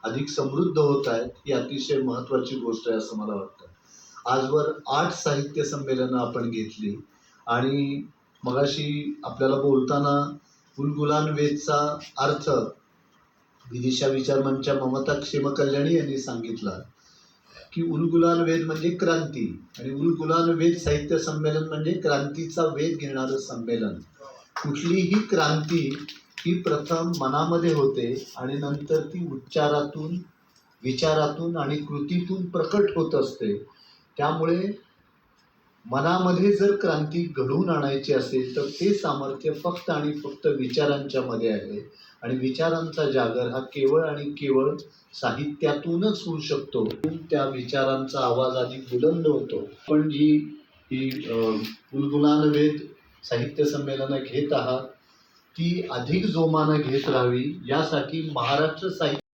अधिक समृद्ध होत आहेत ही अतिशय महत्त्वाची गोष्ट आहे असं मला वाटतं. आजवर 8 साहित्य संमेलनं आपण घेतली आणि मगाशी आपल्याला बोलताना उलगुलान वेदचा अर्थ विदिशा विचार मंचच्या ममता क्षेमकल्याणी यांनी सांगितला की उलगुलान वेद म्हणजे क्रांती आणि उलगुलान वेद साहित्य संमेलन म्हणजे क्रांतीचा वेध घेणारं संमेलन. कुठलीही क्रांती ही प्रथम मनामध्ये होते आणि नंतर ती उच्चारातून, विचारातून आणि कृतीतून प्रकट होत असते. त्यामुळे मनामध्ये जर क्रांती घडवून आणायची असेल तर ते सामर्थ्य फक्त आणि फक्त विचारांच्या मध्ये आहे आणि विचारांचा जागर हा केवळ आणि केवळ साहित्यातूनच होऊ शकतो. त्या विचारांचा आवाज अधिक बुलंद होतो. पण ही उलगुलान वेद साहित्य संमेलनं घेत आहात ती अधिक जोमानं घेत राहावी यासाठी महाराष्ट्र साहित्य